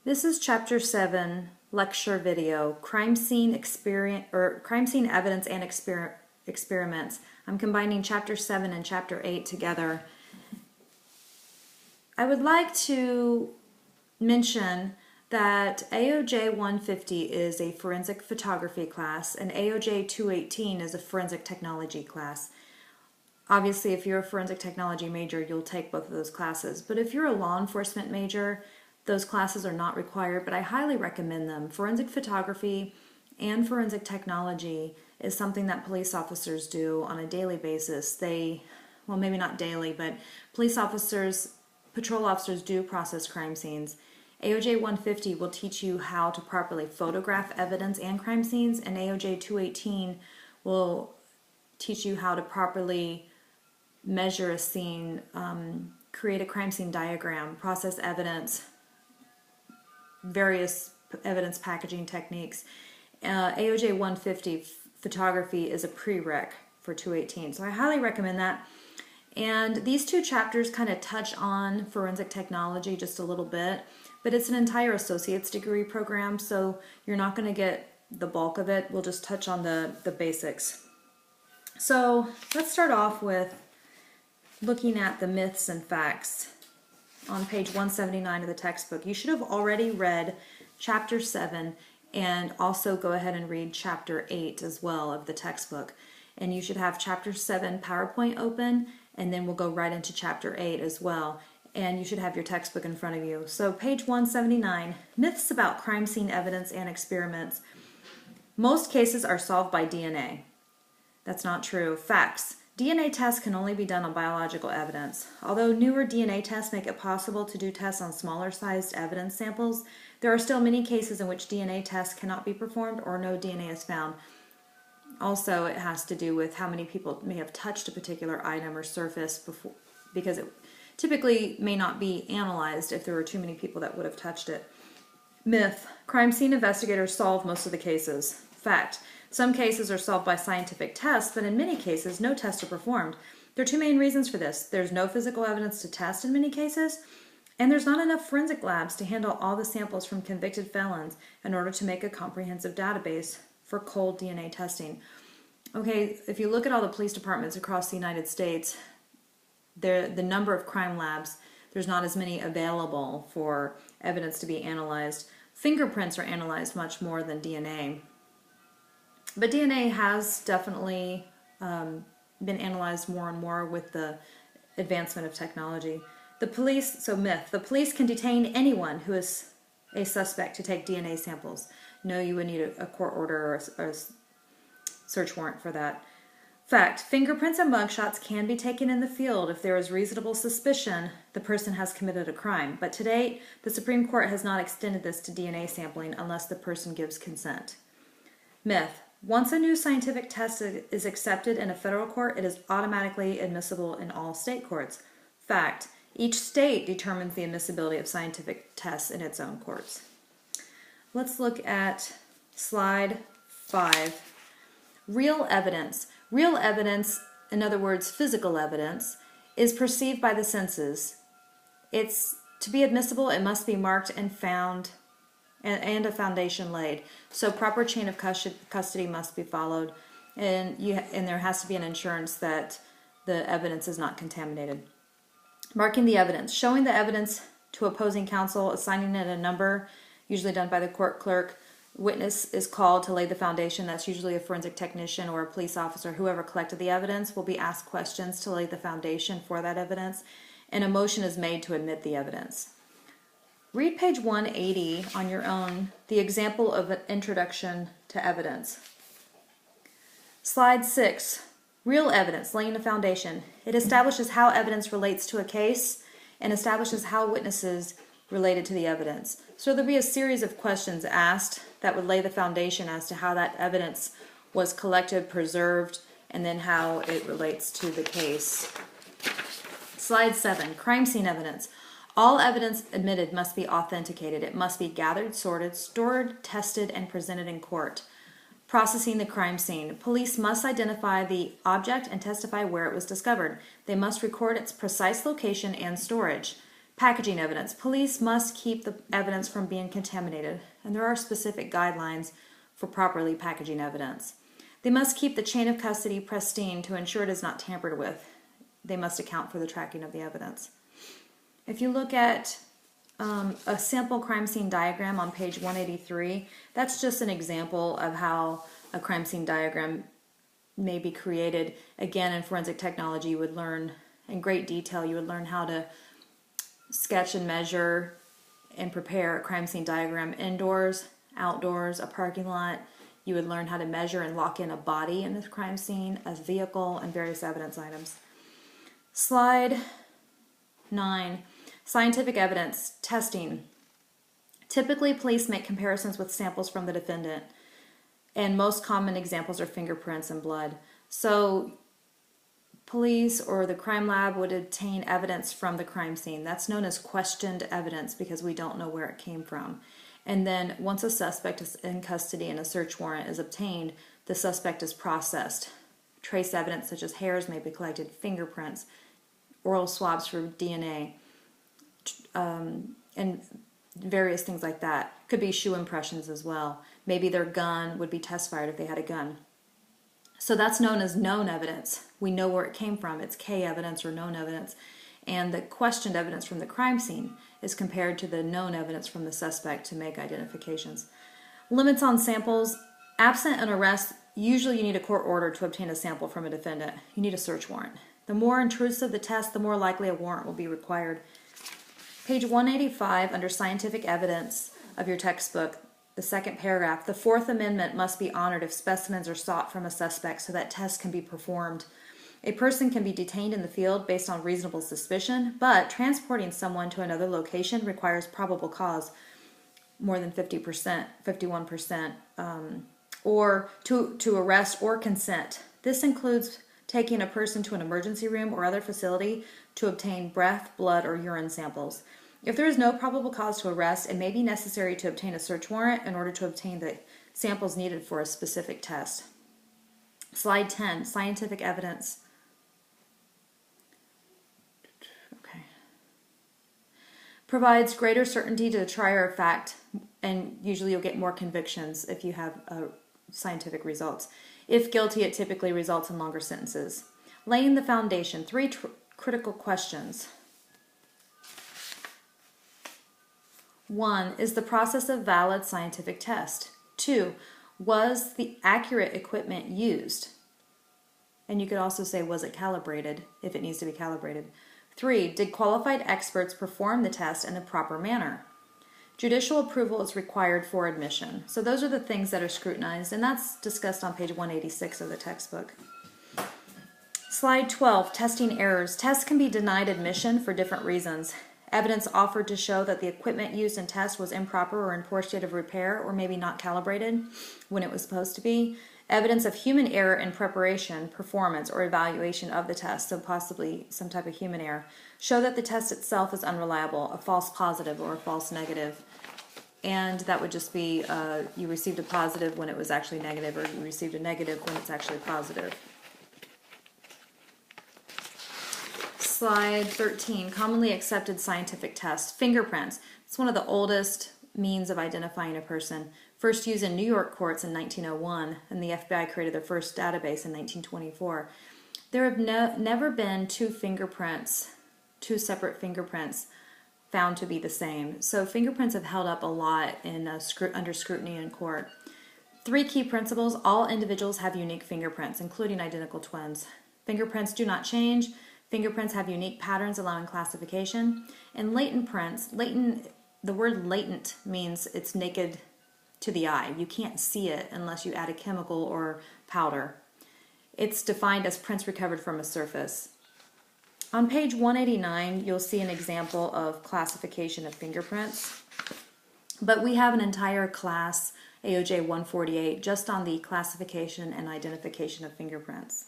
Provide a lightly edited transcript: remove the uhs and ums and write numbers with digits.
This is Chapter 7 lecture video, Crime Scene Evidence and Experiments. I'm combining Chapter 7 and Chapter 8 together. I would like to mention that AOJ 150 is a forensic photography class and AOJ 218 is a forensic technology class. Obviously, if you're a forensic technology major, you'll take both of those classes. But if you're a law enforcement major, those classes are not required, but I highly recommend them. Forensic photography and forensic technology is something that police officers do on a daily basis. Well, maybe not daily, but police officers, patrol officers do process crime scenes. AOJ 150 will teach you how to properly photograph evidence and crime scenes, and AOJ 218 will teach you how to properly measure a scene, create a crime scene diagram, process evidence, various evidence packaging techniques. AOJ 150 photography is a prereq for 218, so I highly recommend that. And these two chapters kind of touch on forensic technology just a little bit, but it's an entire associate's degree program, so you're not going to get the bulk of it. We'll just touch on the basics. So let's start off with looking at the myths and facts on page 179 of the textbook. You should have already read Chapter 7 and also go ahead and read Chapter 8 as well of the textbook. And you should have Chapter 7 PowerPoint open, and then we'll go right into Chapter 8 as well. And you should have your textbook in front of you. So page 179, myths about crime scene evidence and experiments. Most cases are solved by DNA. That's not true. Facts. DNA tests can only be done on biological evidence. Although newer DNA tests make it possible to do tests on smaller sized evidence samples, there are still many cases in which DNA tests cannot be performed or no DNA is found. Also, it has to do with how many people may have touched a particular item or surface before, because it typically may not be analyzed if there were too many people that would have touched it. Myth. Crime scene investigators solve most of the cases. Fact. Some cases are solved by scientific tests, but in many cases, no tests are performed. There are two main reasons for this. There's no physical evidence to test in many cases, and there's not enough forensic labs to handle all the samples from convicted felons in order to make a comprehensive database for cold DNA testing. Okay, if you look at all the police departments across the United States, the number of crime labs, there's not as many available for evidence to be analyzed. Fingerprints are analyzed much more than DNA. But DNA has definitely been analyzed more and more with the advancement of technology. The police, so myth, the police can detain anyone who is a suspect to take DNA samples. No, you would need a court order or a search warrant for that. Fact, fingerprints and mugshots can be taken in the field if there is reasonable suspicion the person has committed a crime. But to date, the Supreme Court has not extended this to DNA sampling unless the person gives consent. Myth. Once a new scientific test is accepted in a federal court, it is automatically admissible in all state courts. Fact. Each state determines the admissibility of scientific tests in its own courts. Let's look at slide 5. Real evidence. Real evidence, in other words, physical evidence, is perceived by the senses. It's to be admissible, it must be marked and found and a foundation laid. So proper chain of custody must be followed, and there has to be an insurance that the evidence is not contaminated. Marking the evidence. Showing the evidence to opposing counsel, assigning it a number, usually done by the court clerk. Witness is called to lay the foundation. That's usually a forensic technician or a police officer. Whoever collected the evidence will be asked questions to lay the foundation for that evidence, and a motion is made to admit the evidence. Read page 180 on your own, the example of an introduction to evidence. Slide 6, real evidence, laying the foundation. It establishes how evidence relates to a case and establishes how witnesses related to the evidence. So there'll be a series of questions asked that would lay the foundation as to how that evidence was collected, preserved, and then how it relates to the case. Slide 7, crime scene evidence. All evidence admitted must be authenticated. It must be gathered, sorted, stored, tested, and presented in court. Processing the crime scene. Police must identify the object and testify where it was discovered. They must record its precise location and storage. Packaging evidence. Police must keep the evidence from being contaminated, and there are specific guidelines for properly packaging evidence. They must keep the chain of custody pristine to ensure it is not tampered with. They must account for the tracking of the evidence. If you look at a sample crime scene diagram on page 183, that's just an example of how a crime scene diagram may be created. Again, in forensic technology, you would learn in great detail, you would learn how to sketch and measure and prepare a crime scene diagram indoors, outdoors, a parking lot. You would learn how to measure and lock in a body in this crime scene, a vehicle, and various evidence items. Slide 9. Scientific evidence testing. Typically, police make comparisons with samples from the defendant, and most common examples are fingerprints and blood. So police or the crime lab would obtain evidence from the crime scene. That's known as questioned evidence because we don't know where it came from. And then once a suspect is in custody and a search warrant is obtained, the suspect is processed. Trace evidence such as hairs may be collected, fingerprints, oral swabs for DNA, and various things like that. Could be shoe impressions as well. Maybe their gun would be test fired if they had a gun. So that's known as known evidence. We know where it came from. It's K evidence or known evidence. And the questioned evidence from the crime scene is compared to the known evidence from the suspect to make identifications. Limits on samples. Absent an arrest, usually you need a court order to obtain a sample from a defendant. You need a search warrant. The more intrusive the test, the more likely a warrant will be required. Page 185, under scientific evidence of your textbook, the second paragraph, the Fourth Amendment must be honored if specimens are sought from a suspect so that tests can be performed. A person can be detained in the field based on reasonable suspicion, but transporting someone to another location requires probable cause, more than 50%, 51%, or to arrest or consent. This includes taking a person to an emergency room or other facility to obtain breath, blood, or urine samples. If there is no probable cause to arrest, it may be necessary to obtain a search warrant in order to obtain the samples needed for a specific test. Slide 10, scientific evidence. Okay. Provides greater certainty to the trier of fact, and usually you'll get more convictions if you have scientific results. If guilty, it typically results in longer sentences. Laying the foundation, 3 critical questions. 1. Is the process a valid scientific test? 2. Was the accurate equipment used? And you could also say, was it calibrated, if it needs to be calibrated? 3. Did qualified experts perform the test in the proper manner? Judicial approval is required for admission. So those are the things that are scrutinized, and that's discussed on page 186 of the textbook. Slide 12, testing errors. Tests can be denied admission for different reasons. Evidence offered to show that the equipment used in tests was improper or in poor state of repair or maybe not calibrated when it was supposed to be. Evidence of human error in preparation, performance, or evaluation of the test, so possibly some type of human error, show that the test itself is unreliable, a false positive or a false negative. And that would just be you received a positive when it was actually negative, or you received a negative when it's actually positive. Slide 13, commonly accepted scientific test. Fingerprints. It's one of the oldest means of identifying a person. First used in New York courts in 1901, and the FBI created their first database in 1924. There have never been two separate fingerprints found to be the same. So fingerprints have held up a lot in under scrutiny in court. 3 key principles: all individuals have unique fingerprints, including identical twins. Fingerprints do not change. Fingerprints have unique patterns allowing classification. And latent prints, the word latent means it's naked to the eye. You can't see it unless you add a chemical or powder. It's defined as prints recovered from a surface. On page 189, you'll see an example of classification of fingerprints. But we have an entire class, AOJ 148, just on the classification and identification of fingerprints.